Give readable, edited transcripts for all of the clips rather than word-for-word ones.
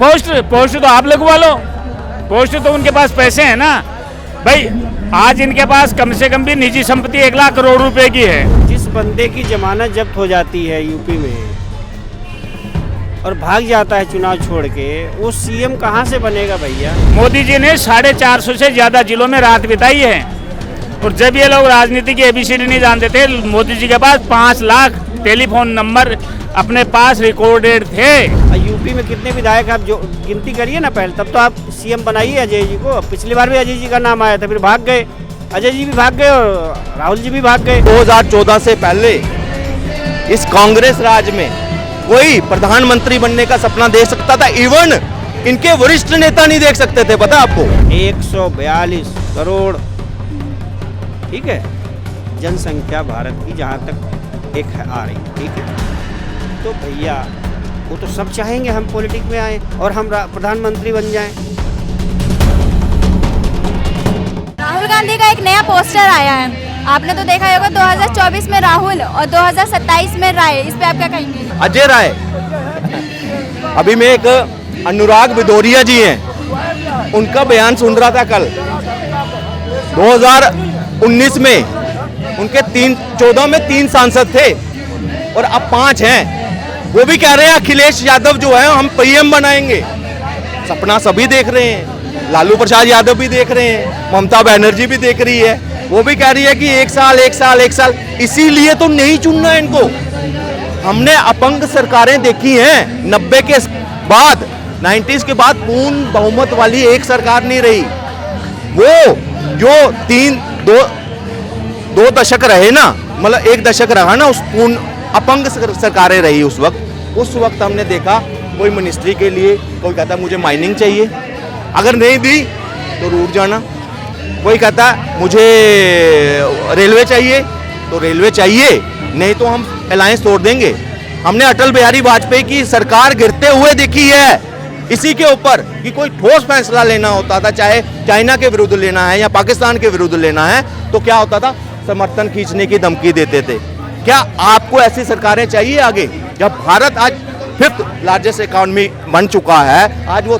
Post post तो आप लगवा लो, पोस्ट तो उनके पास पैसे हैं ना भाई। आज इनके पास कम से कम भी निजी संपत्ति 1 लाख करोड़ रुपए की है। जिस बंदे की जमानत जब्त हो जाती है यूपी में और भाग जाता है चुनाव छोड़ के, वो सीएम कहाँ से बनेगा भैया? मोदी जी ने 450 से ज्यादा जिलों में रात बिताई है, और जब ये लोग राजनीति की एबीसीडी नहीं जानते थे, मोदी जी के पास 5 लाख टेलीफोन नंबर अपने पास रिकॉर्डेड थे। यूपी में कितने विधायक आप जो गिनती करिए ना पहले, तब तो आप सीएम बनाइए अजय जी को। पिछली बार भी अजय जी का नाम आया था, फिर भाग गए, अजय जी भी भाग गए और राहुल जी भी भाग गए। 2014 से पहले इस कांग्रेस राज में कोई प्रधानमंत्री बनने का सपना देख सकता था? इवन इनके वरिष्ठ नेता नहीं देख सकते थे, पता आपको? 142 करोड़, ठीक है, जनसंख्या भारत की जहाँ तक एक है आ रही, ठीक है। तो भैया वो तो सब चाहेंगे हम पॉलिटिक्स में आए और हम प्रधानमंत्री बन जाएं। राहुल गांधी का एक नया पोस्टर आया है, आपने तो देखा होगा। 2024 में राहुल और 2027 में राय, इस पे आप क्या कहेंगे? अजय राय। अभी मैं एक अनुराग विदोरिया जी हैं, उनका बयान सुन रहा था कल। 2019 में उनके 14 में 3 सांसद थे और अब 5 हैं। वो भी कह रहे हैं अखिलेश यादव जो है हम पीएम बनाएंगे। सपना सभी देख रहे हैं, लालू प्रसाद यादव भी देख रहे हैं, ममता बनर्जी भी देख रही है। वो भी कह रही है कि 1 साल। इसीलिए तो नहीं चुनना इनको। हमने अपंग सरकारें देखी हैं 90 के बाद, 90s के बाद पूर्ण बहुमत वाली एक सरकार नहीं रही। वो जो 2 दशक रहे ना, मतलब 1 दशक रहा ना, उस पूर्ण अपंग सरकारें रही उस वक्त हमने देखा कोई मिनिस्ट्री के लिए कोई कहता मुझे माइनिंग चाहिए, अगर नहीं दी तो रूठ जाना। कोई कहता मुझे रेलवे चाहिए तो रेलवे चाहिए, नहीं तो हम अलायंस तोड़ देंगे। हमने अटल बिहारी वाजपेयी की सरकार गिरते हुए देखी है इसी के ऊपर कि कोई ठोस फैसला लेना होता था, चाहे चाइना के विरुद्ध लेना है या पाकिस्तान के विरुद्ध लेना है, तो क्या होता था? समर्थन खींचने की धमकी देते थे। क्या आपको ऐसी सरकारें चाहिए आगे? जब भारत आज 5th लार्जेस्ट इकोनॉमी बन चुका है, आज वो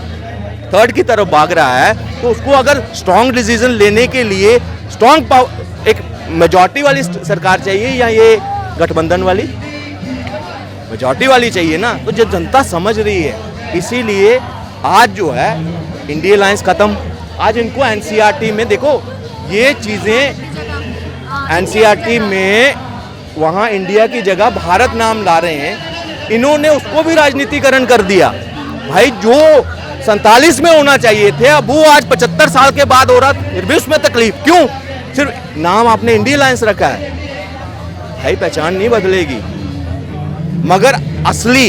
3rd की तरफ भाग रहा है, तो उसको अगर स्ट्रॉन्ग डिसीजन लेने के लिए एक मेजॉरिटी वाली सरकार चाहिए या ये गठबंधन वाली? मेजॉरिटी वाली चाहिए ना। तो जो जनता समझ रही है, इसीलिए आज जो है इंडिया अलायंस खत्म। आज इनको एनसीईआरटी में देखो ये चीजें, एनसीईआरटी में वहाँ इंडिया की जगह भारत नाम ला रहे हैं, इन्होंने उसको भी राजनीतिकरण कर दिया। भाई जो 47 में होना चाहिए थे, अब वो आज 75 साल के बाद हो रहा, फिर भी उसमें तकलीफ क्यों? सिर्फ नाम आपने इंडिया अलायंस रखा है, भाई पहचान नहीं बदलेगी। मगर असली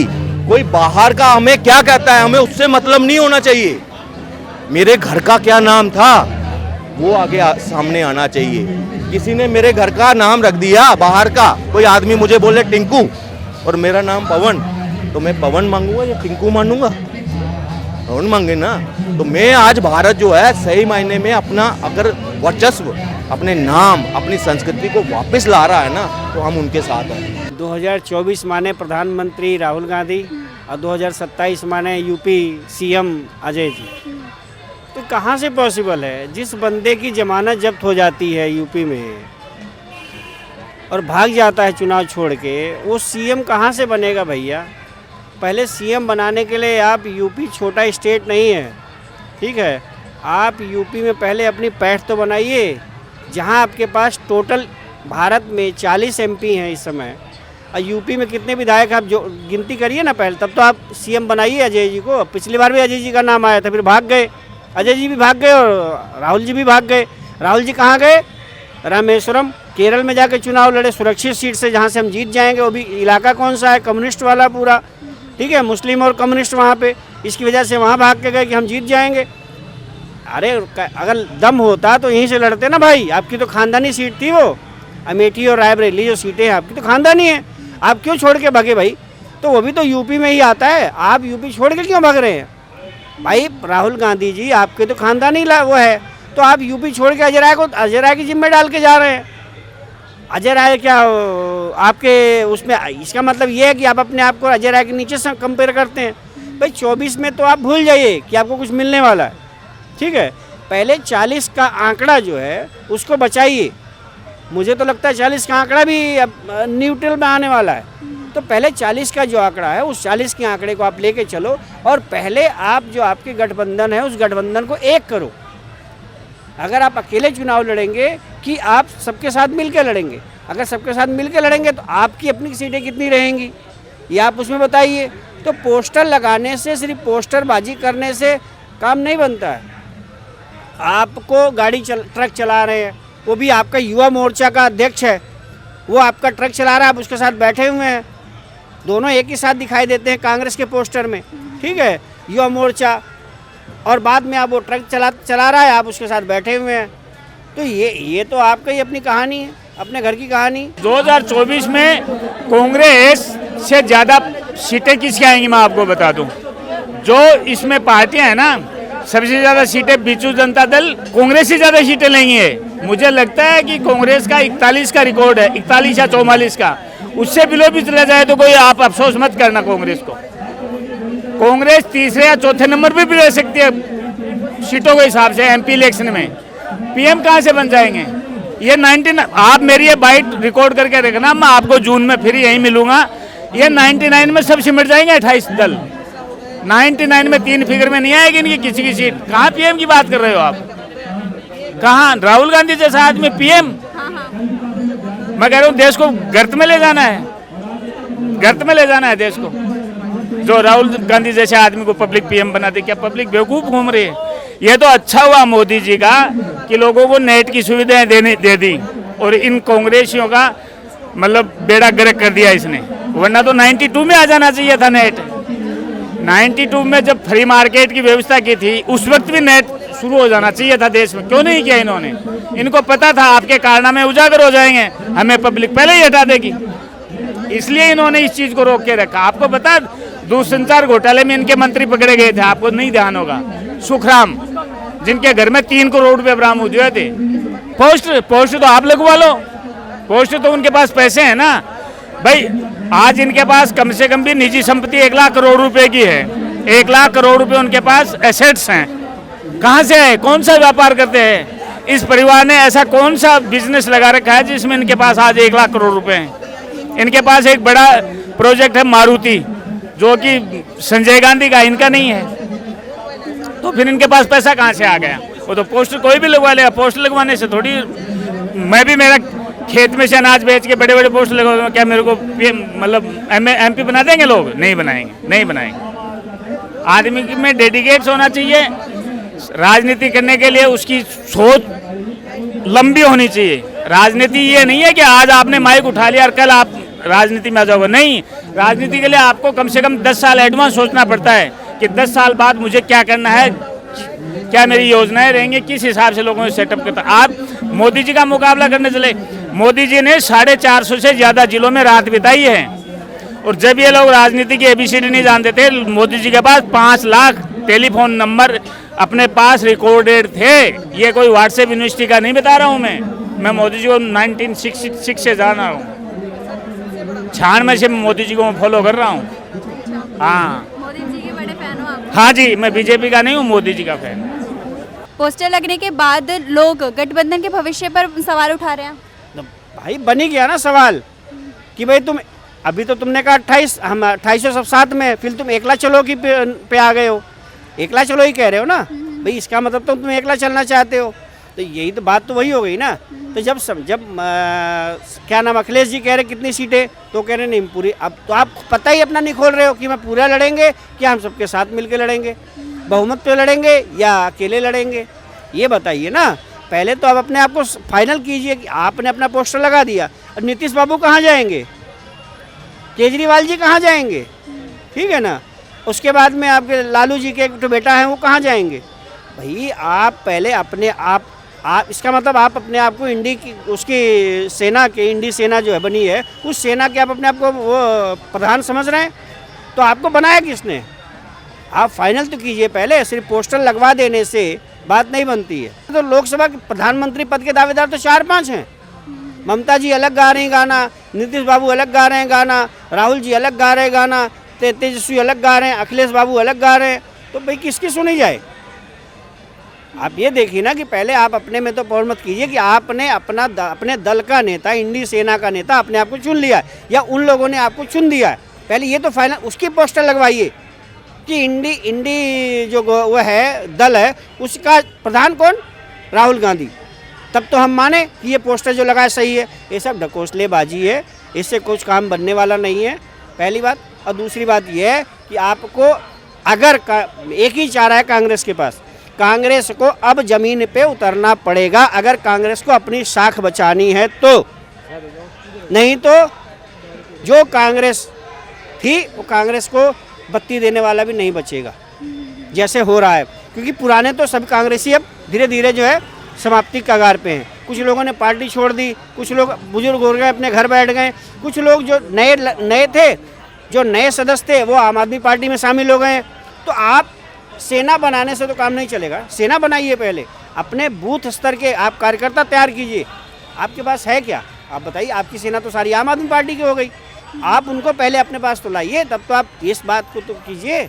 कोई बाहर का हमें क्या कहता है, हमें उससे मतलब नहीं होना चाहिए। मेरे घर का क्या नाम था वो आगे सामने आना चाहिए। किसी ने मेरे घर का नाम रख दिया बाहर का, कोई आदमी मुझे बोले टिंकू और मेरा नाम पवन, तो मैं पवन मांगूंगा या टिंकू मानूंगा? पवन मांगे ना। तो मैं आज भारत जो है सही मायने में अपना अगर वर्चस्व, अपने नाम, अपनी संस्कृति को वापस ला रहा है ना, तो हम उनके साथ हैं। 2024 माने प्रधानमंत्री राहुल गांधी और 2027 माने यूपी सीएम अजय जी। तो कहाँ से पॉसिबल है? जिस बंदे की जमानत जब्त हो जाती है यूपी में और भाग जाता है चुनाव छोड़ के, वो सीएम कहाँ से बनेगा भैया? पहले सीएम बनाने के लिए आप, यूपी छोटा स्टेट नहीं है, ठीक है, आप यूपी में पहले अपनी पैठ तो बनाइए। जहाँ आपके पास टोटल भारत में 40 एमपी हैं इस समय, और यूपी में कितने विधायक आप जो गिनती करिए ना पहले, तब तो आप सीएम बनाइए अजय जी को। पिछली बार भी अजय जी का नाम आया था, फिर भाग गए, अजय जी भी भाग गए और राहुल जी भी भाग गए। राहुल जी कहाँ गए? रामेश्वरम केरल में जाके चुनाव लड़े सुरक्षित सीट से, जहाँ से हम जीत जाएंगे। वो भी इलाका कौन सा है? कम्युनिस्ट वाला पूरा, ठीक है, मुस्लिम और कम्युनिस्ट वहाँ पे। इसकी वजह से वहाँ भाग के गए कि हम जीत जाएंगे। अरे अगर दम होता तो यहीं से लड़ते ना भाई। आपकी तो खानदानी सीट थी वो, अमेठी और रायबरेली जो सीटें हैं आपकी तो खानदानी है। आप क्यों छोड़ के भागे भाई? तो वो भी तो यूपी में ही आता है, आप यूपी छोड़ के क्यों भाग रहे हैं भाई? राहुल गांधी जी आपके तो खानदानी वो है, तो आप यूपी छोड़ के अजय राय की जिम्मे डाल के जा रहे हैं। अजय राय क्या आपके उसमें? इसका मतलब ये है कि आप अपने आप को अजय राय के नीचे से कंपेयर करते हैं। भाई 24 में तो आप भूल जाइए कि आपको कुछ मिलने वाला है, ठीक है। पहले 40 का आंकड़ा जो है उसको बचाइए। मुझे तो लगता है 40 का आंकड़ा भी न्यूट्रल में आने वाला है। तो पहले 40 का जो आंकड़ा है उस 40 के आंकड़े को आप लेके चलो, और पहले आप जो आपके गठबंधन है उस गठबंधन को एक करो। अगर आप अकेले चुनाव लड़ेंगे कि आप सबके साथ मिलकर लड़ेंगे, अगर सबके साथ मिलकर लड़ेंगे तो आपकी अपनी सीटें कितनी रहेंगी ये आप उसमें बताइए। तो पोस्टर लगाने से, सिर्फ पोस्टरबाजी करने से काम नहीं बनता है। आपको ट्रक चला रहे हैं, वो भी आपका युवा मोर्चा का अध्यक्ष है, वो आपका ट्रक चला रहा है, आप उसके साथ बैठे हुए हैं, दोनों एक ही साथ दिखाई देते हैं कांग्रेस के पोस्टर में, ठीक है, युवा मोर्चा, और बाद में आप वो ट्रक चला रहा है, आप उसके साथ बैठे हुए हैं। तो ये तो आपका ही अपनी कहानी है, अपने घर की कहानी। 2024 में कांग्रेस से ज़्यादा सीटें किसकी आएंगी मैं आपको बता दूं। जो इसमें पार्टियां हैं ना, सबसे ज़्यादा सीटें बीजू जनता दल कांग्रेस से ज़्यादा सीटें लेंगी है। मुझे लगता है कि कांग्रेस का 41 का रिकॉर्ड है, 41 या 44 का, उससे बिलो भी चला जाए तो कोई आप अफसोस मत करना कांग्रेस को। कांग्रेस तीसरे या चौथे नंबर पे भी रह सकती है सीटों के हिसाब से। एमपी इलेक्शन में पीएम कहाँ से बन जाएंगे ये 99। आप मेरी ये बाइट रिकॉर्ड करके रखना, मैं आपको जून में फिर यहीं मिलूंगा। ये 99 में सब सिमट जाएंगे 28 दल। 99 में 3 फिगर में नहीं आएगी इनकी किसी की सीट। कहाँ पीएम की बात कर रहे हो आप? कहाँ राहुल गांधी जैसा आदमी पीएम? मैं कह रहा हूँ देश को गर्त में ले जाना है, गर्त में ले जाना है देश को। जो राहुल गांधी जैसे आदमी को पब्लिक पीएम बना दे, क्या पब्लिक बेवकूफ घूम रही है? ये तो अच्छा हुआ मोदी जी का कि लोगों को नेट की सुविधाएं दे दी, और इन कांग्रेसियों का मतलब बेड़ा गर्क कर दिया इसने। वरना तो 92 में आ जाना चाहिए था नेट। 92 में जब फ्री मार्केट की व्यवस्था की थी उस वक्त भी नेट शुरू हो जाना चाहिए था देश में। क्यों नहीं किया इन्होंने? इनको पता था आपके कारनामे उजागर हो जाएंगे, हमें पब्लिक पहले ही हटा देगी, इसलिए इन्होंने इस चीज को रोक के रखा। आपको पता दूरसंचार घोटाले में इनके मंत्री पकड़े गए थे, आपको नहीं ध्यान होगा, सुखराम, जिनके घर में 3 करोड़ रुपए बरामद हुए थे। पोस्ट तो आप लगवा लो, पोस्ट तो उनके पास पैसे हैं ना भाई। आज इनके पास कम से कम भी निजी संपत्ति 1 लाख करोड़ रुपए की है। 1 लाख करोड़ रुपए उनके पास एसेट्स हैं। कहाँ से है? कौन सा व्यापार करते हैं? इस परिवार ने ऐसा कौन सा बिजनेस लगा रखा है जिसमें इनके पास आज 1 लाख करोड़ रुपए हैं? इनके पास एक बड़ा प्रोजेक्ट है मारुति, जो कि संजय गांधी का, इनका नहीं है। तो फिर इनके पास पैसा कहाँ से आ गया? वो तो पोस्टर कोई भी लगवा लेगा। पोस्टर लगवाने से थोड़ी, मैं भी मेरा खेत में से अनाज बेच के बड़े बड़े पोस्टर लगवा, क्या मेरे को मतलब MP बना देंगे लोग? नहीं बनाएंगे, नहीं बनाएंगे। आदमी में डेडिकेट्स होना चाहिए राजनीति करने के लिए, उसकी सोच लंबी होनी चाहिए। राजनीति ये नहीं है कि आज आपने माइक उठा लिया और कल आप राजनीति में आ जाओगे। नहीं, राजनीति के लिए आपको कम से कम 10 साल एडवांस सोचना पड़ता है कि 10 साल बाद मुझे क्या करना है, क्या मेरी योजनाएं रहेंगी, किस हिसाब से लोगों को सेटअप करता। आप मोदी जी का मुकाबला करने चले। मोदी जी ने 450 से ज़्यादा जिलों में रात बिताई है, और जब ये लोग राजनीति की ABCD नहीं जानते थे, मोदी जी के पास 5 लाख टेलीफोन नंबर अपने पास रिकॉर्डेड थे। ये कोई व्हाट्सएप यूनिवर्सिटी का नहीं बता रहा हूँ मैं मोदी जी को 1966 से जान रहा हूँ, 96 से मोदी जी को मैं फॉलो कर रहा हूँ। हाँ, मोदी जी के बड़े फैन हो आप? हाँ जी, मैं बीजेपी का नहीं हूँ, मोदी जी का फैन। पोस्टर लगने के बाद लोग गठबंधन के भविष्य पर सवाल उठा रहे हैं। तो भाई बन ही गया ना सवाल कि भाई तुम अभी तो तुमने कहा 28, हम 28 सब साथ में, फिर तुम एकला चलो की पे आ गए हो। एकला चलो ही कह रहे हो ना भाई, इसका मतलब तुम एकला चलना चाहते हो। तो यही तो बात तो वही हो गई ना। तो जब क्या नाम अखिलेश जी कह रहे कितनी सीटें, तो कह रहे नहीं पूरी। अब तो आप पता ही अपना नहीं खोल रहे हो कि मैं पूरा लड़ेंगे कि हम सबके साथ मिलकर लड़ेंगे, बहुमत पे लड़ेंगे या अकेले लड़ेंगे, ये बताइए ना। पहले तो आप अपने आप को फाइनल कीजिए कि आपने अपना पोस्टर लगा दिया। और नीतीश बाबू कहाँ जाएंगे, केजरीवाल जी कहाँ जाएंगे, ठीक है ना। उसके बाद में आपके लालू जी के एक तो बेटा है, वो कहाँ जाएंगे भाई। आप पहले अपने आप इसका मतलब आप अपने आप को उसकी सेना के इंडी सेना जो है बनी है, उस सेना के आप अपने आप को वो प्रधान समझ रहे हैं। तो आपको बनाया किसने? आप फाइनल तो कीजिए पहले। सिर्फ पोस्टर लगवा देने से बात नहीं बनती है। तो लोकसभा के प्रधानमंत्री पद के दावेदार तो 4-5 हैं। ममता जी अलग गा रही गाना, नीतीश बाबू अलग गा रहे हैं गाना, राहुल जी अलग गा रहे गाना, तेजस्वी अलग गा रहे हैं, अखिलेश बाबू अलग गा रहे हैं, तो भाई किसकी सुनी जाए? आप ये देखिए ना कि पहले आप अपने में तो पौर मत कीजिए कि आपने अपने दल का नेता, इंडी सेना का नेता अपने आप को चुन लिया है या उन लोगों ने आपको चुन दिया है। पहले ये तो फाइनल उसकी पोस्टर लगवाइए कि इंडी जो वो है दल है उसका प्रधान कौन? राहुल गांधी। तब तो हम माने कि ये पोस्टर जो लगाया सही है। ये सब ढकोसलेबाजी है, इससे कुछ काम बनने वाला नहीं है, पहली बात। और दूसरी बात ये है कि आपको अगर एक ही चारा है कांग्रेस के पास, कांग्रेस को अब जमीन पे उतरना पड़ेगा अगर कांग्रेस को अपनी साख बचानी है तो। नहीं तो जो कांग्रेस थी वो कांग्रेस को बत्ती देने वाला भी नहीं बचेगा, जैसे हो रहा है। क्योंकि पुराने तो सब कांग्रेसी अब धीरे धीरे जो है समाप्ति कगार पे हैं। कुछ लोगों ने पार्टी छोड़ दी, कुछ लोग बुजुर्ग हो गए, अपने घर बैठ गए, कुछ लोग जो नए थे, जो नए सदस्य थे, वो आम आदमी पार्टी में शामिल हो गए हैं। तो आप सेना बनाने से तो काम नहीं चलेगा। सेना बनाइए, पहले अपने बूथ स्तर के आप कार्यकर्ता तैयार कीजिए। आपके पास है क्या? आप बताइए। आपकी सेना तो सारी आम आदमी पार्टी की हो गई, आप उनको पहले अपने पास तो लाइए, तब तो आप इस बात को तो कीजिए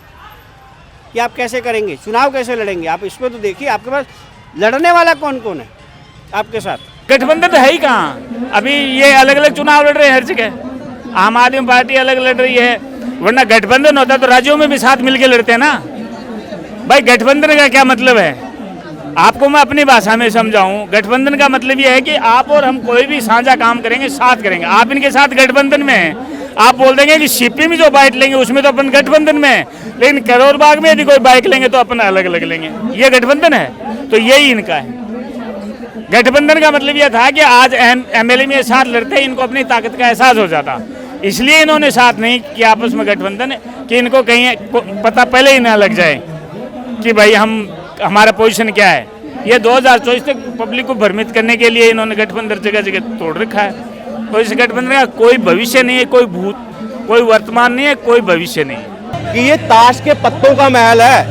कि आप कैसे करेंगे, चुनाव कैसे लड़ेंगे। आप इसको तो देखिए, आपके पास लड़ने वाला कौन कौन है आपके साथ? गठबंधन तो है ही कहाँ। अभी ये अलग अलग चुनाव लड़ रहे हैं हर जगह। आम आदमी पार्टी अलग लड़ रही है, वरना गठबंधन होता तो राज्यों में भी साथ मिलके लड़ते हैं ना भाई। गठबंधन का क्या मतलब है? आपको मैं अपनी भाषा में समझाऊं, गठबंधन का मतलब ये है कि आप और हम कोई भी साझा काम करेंगे, साथ करेंगे। आप इनके साथ गठबंधन में हैं, आप बोल देंगे कि सीपी में जो बाइट लेंगे उसमें तो अपन गठबंधन में है, लेकिन करोड़ बाग में यदि कोई बाइक लेंगे तो अपन अलग अलग लेंगे। ये गठबंधन है? तो यही इनका है। गठबंधन का मतलब यह था कि आज एमएलए में साथ लड़ते, इनको अपनी ताकत का एहसास हो जाता, इसलिए इन्होंने साथ नहीं किया आपस में गठबंधन, कि इनको कहीं पता पहले ही ना लग जाए कि भाई हमारा पोजीशन क्या है। ये 2024 तक पब्लिक को भ्रमित करने के लिए इन्होंने गठबंधन जगह जगह तोड़ रखा है। तो इस गठबंधन का कोई भविष्य नहीं है, कोई भूत, कोई वर्तमान नहीं है, कोई भविष्य नहीं है। कि ये ताश के पत्तों का महल है,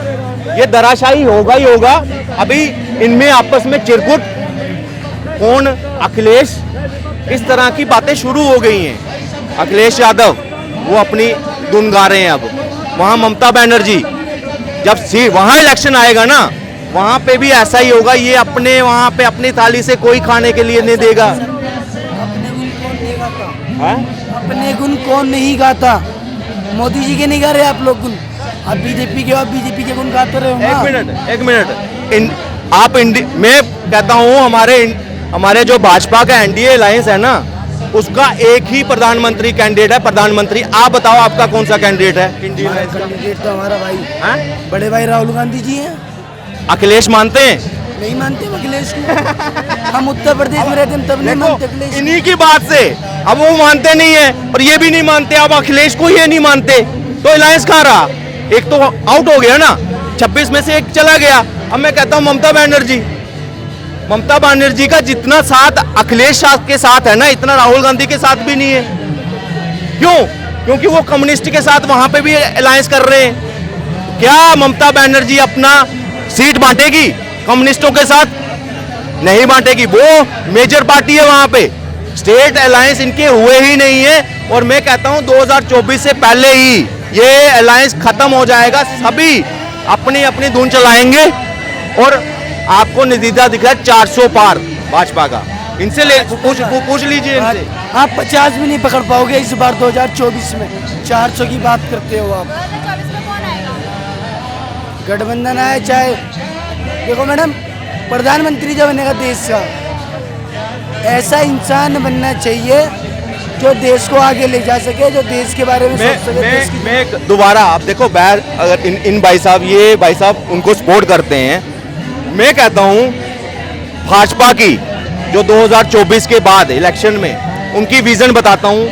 ये धराशायी होगा ही होगा। अभी इनमें आपस में चिरकुट, कौन अखिलेश, इस तरह की बातें शुरू हो गई हैं। अखिलेश यादव वो अपनी धुन गा रहे हैं अब। वहाँ ममता बनर्जी, जब वहाँ इलेक्शन आएगा ना, वहाँ पे भी ऐसा ही होगा। ये अपने वहाँ पे अपनी थाली से कोई खाने के लिए नहीं देगा। अपने गुण कौन नहीं गाता? मोदी जी के नहीं गा रहे आप लोग गुण। आप बीजेपी के, आप बीजेपी के गुण गाते रहे हो ना। एक मिनट, मैं कहता हूँ हमारे जो भाजपा का एनडीए अलायंस है ना, उसका एक ही प्रधानमंत्री कैंडिडेट है। प्रधानमंत्री आप बताओ आपका कौन सा कैंडिडेट है? कैंडिडेट तो हमारा भाई बड़े भाई राहुल गांधी जी हैं। अखिलेश मानते हैं? नहीं मानते अखिलेश को। हम उत्तर प्रदेश में रहते हैं तब नहीं मानते अखिलेश। इन्हीं की बात से अब वो मानते नहीं है और ये भी नहीं मानते, अब अखिलेश को ये नहीं मानते, तो अलायंस कहाँ रहा? एक तो आउट हो गया ना, 26 में से एक चला गया। अब मैं कहता हूँ ममता बनर्जी का जितना साथ अखिलेश के साथ है ना, इतना राहुल गांधी के साथ भी नहीं है। क्यों? क्योंकि वो कम्युनिस्ट के साथ वहां पे भी अलायंस कर रहे हैं। क्या ममता बनर्जी अपना सीट बांटेगी कम्युनिस्टों के साथ? नहीं बांटेगी। वो मेजर पार्टी है वहां पे, स्टेट अलायंस इनके हुए ही नहीं है। और मैं कहता हूं 2024 से पहले ही ये अलायंस खत्म हो जाएगा। सभी अपनी अपनी धुन चलाएंगे और आपको नतीजा दिख रहा है 400 पार भाजपा का। इनसे पूछ लीजिए इनसे। आप 50 भी नहीं पकड़ पाओगे इस बार 2024 में। 400 की बात करते हो आप। 2024 में कौन आएगा? गठबंधन आए चाहे, देखो मैडम, प्रधानमंत्री जब बनेगा देश का, ऐसा इंसान बनना चाहिए जो देश को आगे ले जा सके, जो देश के बारे में सोच सके। मैं दोबारा आप देखो, बैर अगर इन भाई साहब उनको सपोर्ट करते हैं। मैं कहता हूं भाजपा की जो 2024 के बाद इलेक्शन में उनकी विजन बताता हूं।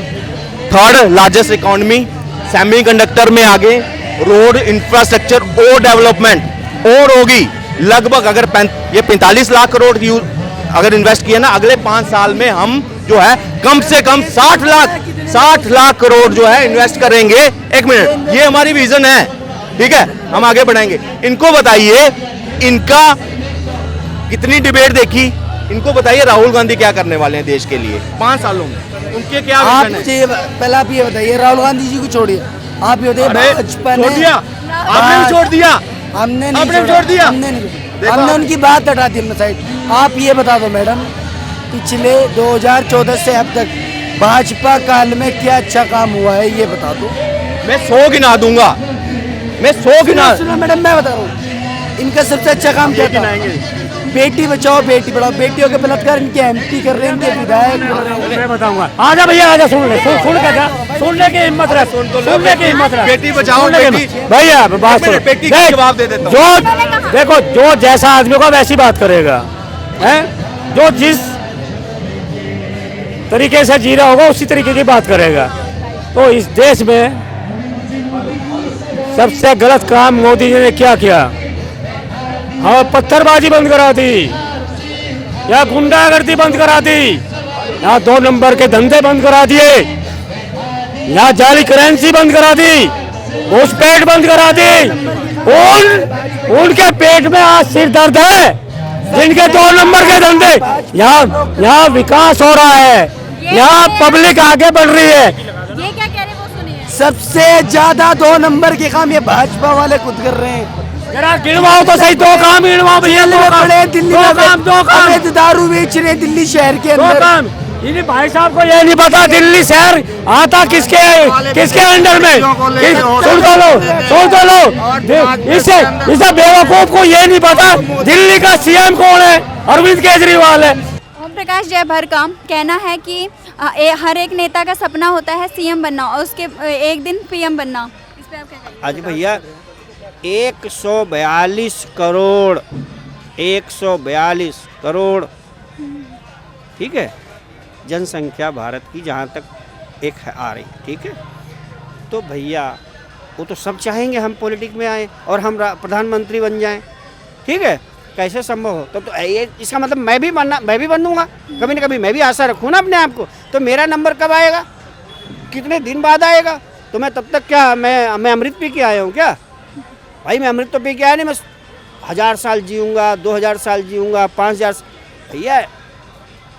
3rd लार्जेस्ट इकोनॉमी, सेमीकंडक्टर में आगे, रोड इंफ्रास्ट्रक्चर और डेवलपमेंट और होगी लगभग। अगर ये 45 लाख करोड़ अगर इन्वेस्ट किया ना, अगले 5 साल में हम जो है कम से कम 60 लाख करोड़ जो है इन्वेस्ट करेंगे। एक मिनट, ये हमारी विजन है, ठीक है, हम आगे बढ़ाएंगे। इनको बताइए, इनका कितनी डिबेट देखी, इनको बताइए राहुल गांधी क्या करने वाले हैं देश के लिए 5 सालों में, उनके क्या आप विजन है? मुझे पहले आप ये बताइए, राहुल गांधी जी को छोड़िए, आप ये अरे, भाजपा छोड़ ने दिया आपने भी छोड़ दिया हमने नहीं आपने छोड़ा, छोड़ दिया? हमने नहीं देखो हमने आप- उनकी बात हटा दी अपने साइड। आप ये बता दो मैडम, पिछले 2014 से अब तक भाजपा काल में क्या अच्छा काम हुआ है, ये बता दो। मैं 100 गिना दूंगा, मैं 100 गिना सुनो मैडम, मैं बता रहा हूँ इनका सबसे अच्छा काम क्या था? बेटी बचाओ बेटी पढ़ाओ, बेटियों के बलात्कार इनके एमपी कर रहे हैं, इनके विधायक कर रहे हैं। मैं बताऊंगा, आजा भैया आजा, सुन ले, सुन के जा, सुनने की हिम्मत रख, सुनने की हिम्मत रख, बेटी बचाओ सुनने की बेटी हिम्मत। भैया बात सुन, बेटी का देख, जवाब दे देता हूँ। जो देखो, जो जैसा आदमी होगा वैसी बात करेगा, हैं? जो जिस तरीके से जी रहा होगा उसी तरीके की बात करेगा। तो इस देश में सबसे गलत काम मोदी जी ने क्या किया? हाँ, पत्थरबाजी बंद करा दी, या गुंडागर्दी बंद करा दी, या 2 नंबर के धंधे बंद करा दिए, या जाली करेंसी बंद करा दी, घुसपैठ बंद करा दी। उनके पेट में आज सिर दर्द है जिनके 2 नंबर के धंधे। यहाँ विकास हो रहा है, यहाँ पब्लिक आगे बढ़ रही है। ये क्या कह रहे वो सुनिए। सबसे ज्यादा 2 नंबर के काम ये भाजपा वाले खुद कर रहे हैं। जरा गिनवाओ तो सही, 2 काम गिनवाओ भैया, दिल्ली में पड़े, दिल्ली में 2 काम अवैध दारू बेच रहे हैं दिल्ली शहर के 2 अंदर। काम। इन्हीं भाई साहब को ये नहीं पता दिल्ली शहर आता किसके अंडर में। सुन तो लो, इसे बेवकूफ को ये नहीं पता दिल्ली का सीएम कौन है, अरविंद केजरीवाल है। ओम प्रकाश जय भरकम कहना है कि हर एक नेता का सपना होता है सीएम बनना और उसके एक दिन पीएम बनना। इस पे आप क्या कहेंगे? आज भैया 142 करोड़ 142 करोड़, ठीक है, जनसंख्या भारत की जहाँ तक एक है आ रही, ठीक है। तो भैया वो तो सब चाहेंगे हम पॉलिटिक्स में आए और हम प्रधानमंत्री बन जाएं, ठीक है। कैसे संभव हो? तो ये इसका मतलब मैं भी बनूंगा, कभी ना कभी मैं भी आशा रखूँ ना अपने आप को। तो मेरा नंबर कब आएगा, कितने दिन बाद आएगा? तो मैं तब तक क्या मैं अमृत पी के आया हूँ क्या? भाई मैं अमृत तो पी के आया नहीं, मैं 1000 साल जीऊँगा, 2000 साल जीऊँगा, 5000। भैया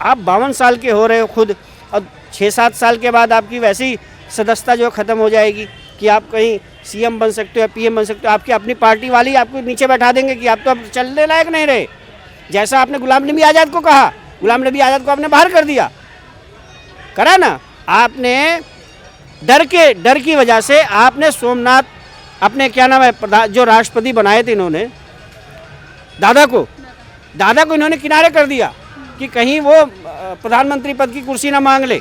आप 52 साल के हो रहे हो खुद, और 6-7 साल के बाद आपकी वैसी सदस्यता जो ख़त्म हो जाएगी कि आप कहीं सीएम बन सकते हो या पीएम बन सकते हो। आपकी अपनी पार्टी वाली आपको नीचे बैठा देंगे कि आप तो अब चलने लायक नहीं रहे। जैसा आपने गुलाम नबी आज़ाद को कहा, गुलाम नबी आज़ाद को आपने बाहर कर दिया, करा ना आपने। डर की वजह से आपने सोमनाथ अपने क्या नाम है जो राष्ट्रपति बनाए थे इन्होंने, दादा को इन्होंने किनारे कर दिया कि कहीं वो प्रधानमंत्री पद की कुर्सी ना मांग ले।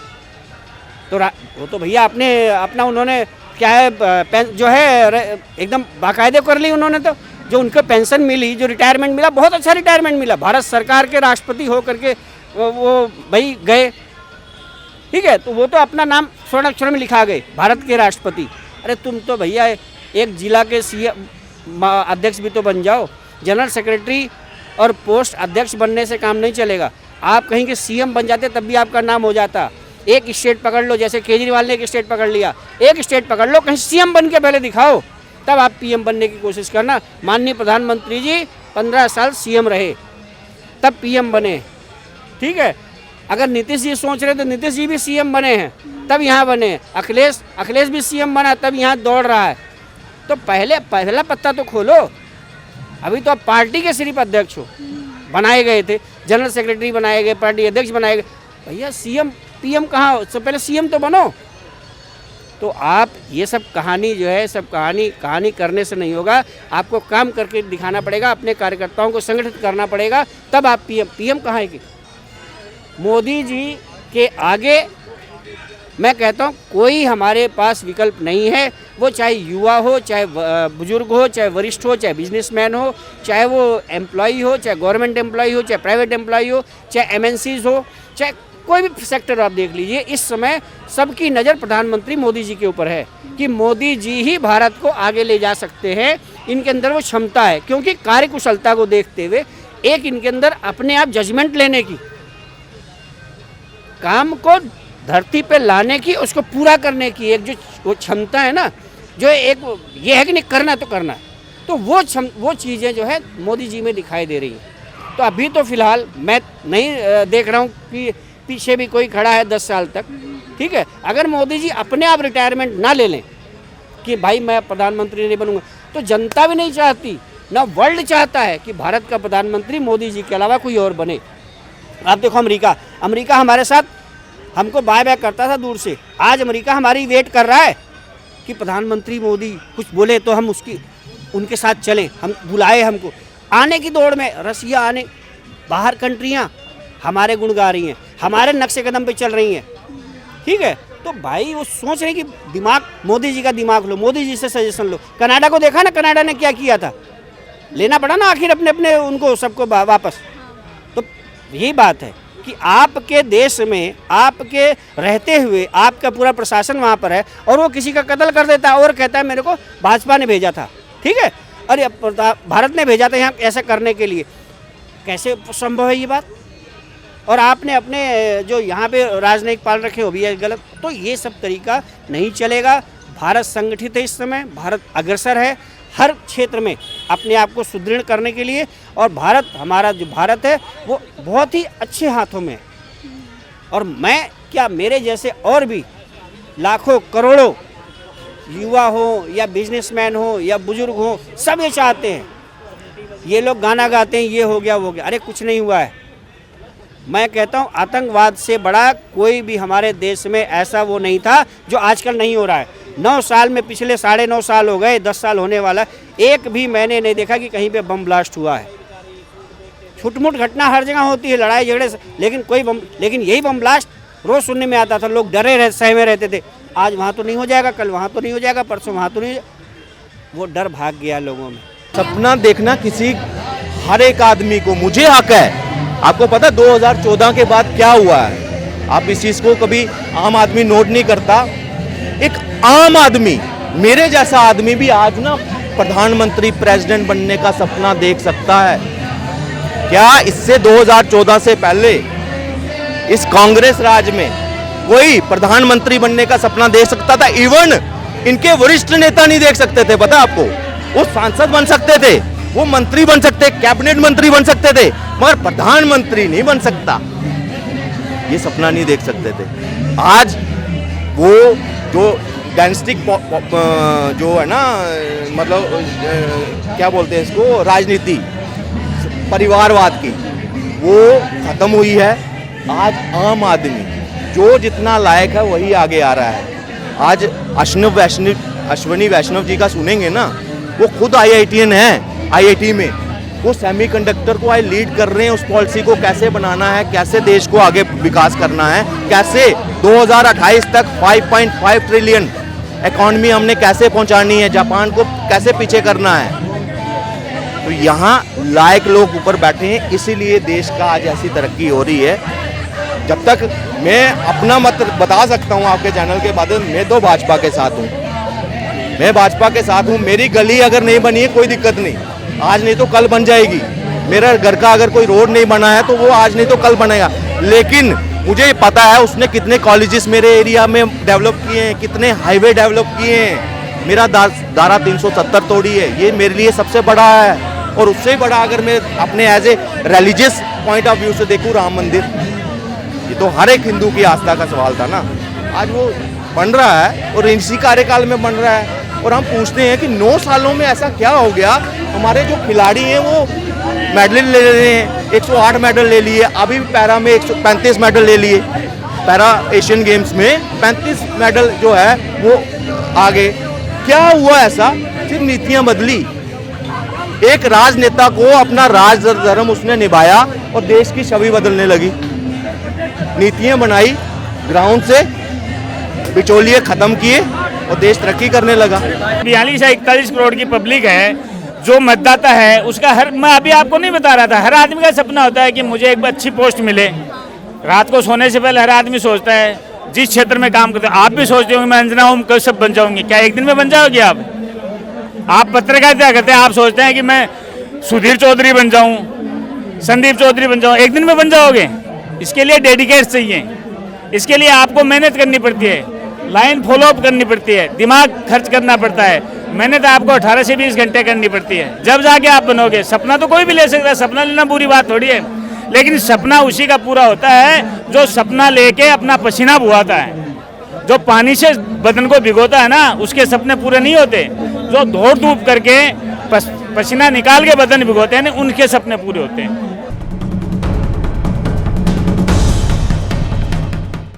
तो वो तो भैया अपना उन्होंने क्या है जो है एकदम बाकायदे कर ली उन्होंने। तो जो उनको पेंशन मिली, जो रिटायरमेंट मिला, बहुत अच्छा रिटायरमेंट मिला, भारत सरकार के राष्ट्रपति हो करके वो भाई गए, ठीक है। तो वो तो अपना नाम स्वर्ण अक्षर में लिखा गए, भारत के राष्ट्रपति। अरे तुम तो भैया एक जिला के सीएम अध्यक्ष भी तो बन जाओ। जनरल सेक्रेटरी और पोस्ट अध्यक्ष बनने से काम नहीं चलेगा। आप कहीं के सीएम बन जाते तब भी आपका नाम हो जाता। एक स्टेट पकड़ लो, जैसे केजरीवाल ने एक स्टेट पकड़ लिया, एक स्टेट पकड़ लो, कहीं सीएम बन के पहले दिखाओ, तब आप पीएम बनने की कोशिश करना। माननीय प्रधानमंत्री जी 15 साल सीएम रहे, तब पीएम बने, ठीक है। अगर नीतीश जी सोच रहे तो नीतीश जी भी सीएम बने हैं, तब यहाँ बने। अखिलेश भी सीएम बना, तब यहाँ दौड़ रहा है। तो पहला पत्ता तो खोलो। अभी तो आप पार्टी के सिर्फ अध्यक्ष हो, बनाए गए थे, जनरल सेक्रेटरी बनाए गए, पार्टी अध्यक्ष बनाए गए। भैया सीएम पीएम कहाँ हो? पहले सीएम तो बनो। तो आप ये सब कहानी जो है, सब कहानी करने से नहीं होगा। आपको काम करके दिखाना पड़ेगा, अपने कार्यकर्ताओं को संगठित करना पड़ेगा, तब आप पीएम कहाँ है कि मोदी जी के आगे मैं कहता हूँ कोई हमारे पास विकल्प नहीं है। वो चाहे युवा हो, चाहे बुजुर्ग हो, चाहे वरिष्ठ हो, चाहे बिजनेसमैन हो, चाहे वो एम्प्लॉई हो, चाहे गवर्नमेंट एम्प्लॉई हो, चाहे प्राइवेट एम्प्लॉई हो, चाहे एमएनसीज हो, चाहे कोई भी सेक्टर आप देख लीजिए। इस समय सबकी नज़र प्रधानमंत्री मोदी जी के ऊपर है कि मोदी जी ही भारत को आगे ले जा सकते हैं। इनके अंदर वो क्षमता है, क्योंकि कार्यकुशलता को देखते हुए एक इनके अंदर अपने आप जजमेंट लेने की, काम को धरती पे लाने की, उसको पूरा करने की एक जो वो क्षमता है ना, जो एक ये है कि नहीं करना तो करना है, तो वो चीज़ें जो है मोदी जी में दिखाई दे रही हैं। तो अभी तो फिलहाल मैं नहीं देख रहा हूँ कि पीछे भी कोई खड़ा है 10 साल तक, ठीक है। अगर मोदी जी अपने आप रिटायरमेंट ना ले लें कि भाई मैं प्रधानमंत्री नहीं बनूंगा, तो जनता भी नहीं चाहती, ना वर्ल्ड चाहता है कि भारत का प्रधानमंत्री मोदी जी के अलावा कोई और बने। आप देखो अमेरिका हमारे साथ हमको बाय बैक करता था दूर से, आज अमेरिका हमारी वेट कर रहा है कि प्रधानमंत्री मोदी कुछ बोले तो हम उनके साथ चलें, हम बुलाए हमको। आने की दौड़ में रसिया आने, बाहर कंट्रियां हमारे गुण गा रही हैं, हमारे नक्शे कदम पे चल रही हैं, ठीक है। तो भाई वो सोच रहे कि दिमाग, मोदी जी का दिमाग लो, मोदी जी से सजेशन लो। कनाडा को देखा ना, कनाडा ने क्या किया था, लेना पड़ा ना आखिर अपने अपने उनको सबको वापस। तो यही बात है कि आपके देश में आपके रहते हुए आपका पूरा प्रशासन वहाँ पर है और वो किसी का कत्ल कर देता है और कहता है मेरे को भाजपा ने भेजा था, ठीक है, अरे भारत ने भेजा था यहाँ ऐसा करने के लिए। कैसे संभव है ये बात? और आपने अपने जो यहाँ पे राजनयिक पाल रखे हो भी है गलत। तो ये सब तरीका नहीं चलेगा। भारत संगठित है, इस समय भारत अग्रसर है हर क्षेत्र में अपने आप को सुदृढ़ करने के लिए, और भारत, हमारा जो भारत है वो बहुत ही अच्छे हाथों में है। और मैं क्या, मेरे जैसे और भी लाखों करोड़ों युवा हो या बिजनेसमैन हो या बुजुर्ग हो, सब ये चाहते हैं। ये लोग गाना गाते हैं ये हो गया वो हो गया, अरे कुछ नहीं हुआ है। मैं कहता हूँ आतंकवाद से बड़ा कोई भी हमारे देश में ऐसा वो नहीं था जो आजकल नहीं हो रहा है। 9 साल में, पिछले 9.5 साल हो गए, 10 साल होने वाला, एक भी मैंने नहीं देखा कि कहीं पे बम ब्लास्ट हुआ है। छुटमुट घटना हर जगह होती है, लड़ाई झगड़े, लेकिन यही बम ब्लास्ट रोज़ सुनने में आता था। लोग डरे सहमे रहते थे, आज वहाँ तो नहीं हो जाएगा, कल वहाँ तो नहीं हो जाएगा, परसों वहाँ तो नहीं, वो डर भाग गया लोगों में। सपना देखना किसी, हर एक आदमी को, मुझे हक है। आपको पता 2014 के बाद क्या हुआ है? आप इस चीज़ को कभी आम आदमी नोट नहीं करता। एक आम आदमी, मेरे जैसा आदमी भी आज ना प्रधानमंत्री, प्रेसिडेंट बनने का सपना देख सकता है। क्या इससे 2014 से पहले इस कांग्रेस राज में कोई प्रधानमंत्री बनने का सपना देख सकता था? इवन इनके वरिष्ठ नेता नहीं देख सकते थे, पता आपको? वो सांसद बन सकते थे, वो मंत्री बन सकते, कैबिनेट मंत्री बन सकते थे, मगर प्रधानमंत्री नहीं बन सकता, ये सपना नहीं देख सकते थे। आज वो जो डायनेस्टिक जो है ना, मतलब क्या बोलते हैं इसको, राजनीति परिवारवाद की, वो खत्म हुई है। आज आम आदमी जो जितना लायक है वही आगे आ रहा है। आज अश्विनी वैष्णव जी का सुनेंगे ना, वो खुद IITian है, IIT में वो सेमीकंडक्टर को आज लीड कर रहे हैं। उस पॉलिसी को कैसे बनाना है, कैसे देश को आगे विकास करना है, कैसे 2028 तक 5.5 ट्रिलियन इकॉनमी हमने कैसे पहुंचानी है, जापान को कैसे पीछे करना है। तो यहाँ लायक लोग ऊपर बैठे हैं, इसीलिए देश का आज ऐसी तरक्की हो रही है। जब तक मैं अपना मत बता सकता हूँ आपके चैनल के माध्यम, मैं तो भाजपा के साथ हूँ, मैं भाजपा के साथ हूँ। मेरी गली अगर नहीं बनी है कोई दिक्कत नहीं, आज नहीं तो कल बन जाएगी। मेरा घर का अगर कोई रोड नहीं बना है तो वो आज नहीं तो कल बनेगा। लेकिन मुझे पता है उसने कितने कॉलेजेस मेरे एरिया में डेवलप किए हैं, कितने हाईवे डेवलप किए हैं। मेरा धारा 370 तोड़ी है, ये मेरे लिए सबसे बड़ा है। और उससे बड़ा अगर मैं अपने as a religious point of view से देखूँ, राम मंदिर, ये तो हर एक हिंदू की आस्था का सवाल था ना, आज वो बन रहा है और इसी कार्यकाल में बन रहा है। और हम पूछते हैं कि 9 सालों में ऐसा क्या हो गया? हमारे जो खिलाड़ी हैं वो मेडल ले रहे हैं, 108 मेडल ले लिए, अभी पैरा में 135 मेडल ले लिए, पैरा एशियन गेम्स में 35 मेडल जो है वो आगे। क्या हुआ ऐसा? सिर्फ नीतियाँ बदली। एक राजनेता को अपना राज धर्म उसने निभाया और देश की छवि बदलने लगी। नीतियाँ बनाई, ग्राउंड से बिचौलिए खत्म किए और देश तरक्की करने लगा। 42 या 41 करोड़ की पब्लिक है, जो मतदाता है उसका मैं अभी आपको नहीं बता रहा था, हर आदमी का सपना होता है कि मुझे एक अच्छी पोस्ट मिले। रात को सोने से पहले हर आदमी सोचता है, जिस क्षेत्र में काम करते हैं। आप भी सोचते होंगे मैं अंजना ओम कब सब बन जाऊंगी, क्या एक दिन में बन जाओगे आप पत्रकारिता करते हैं, आप सोचते हैं कि मैं सुधीर चौधरी बन जाऊं, संदीप चौधरी बन जाऊं, एक दिन में बन जाओगे? इसके लिए डेडिकेट चाहिए, इसके लिए आपको मेहनत करनी पड़ती है, लाइन फॉलोअप करनी पड़ती है, दिमाग खर्च करना पड़ता है, मेहनत आपको 18 से 20 घंटे करनी पड़ती है, जब जाके आप बनोगे। सपना तो कोई भी ले सकता है, सपना लेना बुरी बात थोड़ी है, लेकिन सपना उसी का पूरा होता है जो सपना लेके अपना पसीना बुहाता है। जो पानी से बदन को भिगोता है ना, उसके सपने पूरे नहीं होते। जो दौड़ धूप करके पसीना निकाल के बदन भिगोते हैं ना, उनके सपने पूरे होते हैं।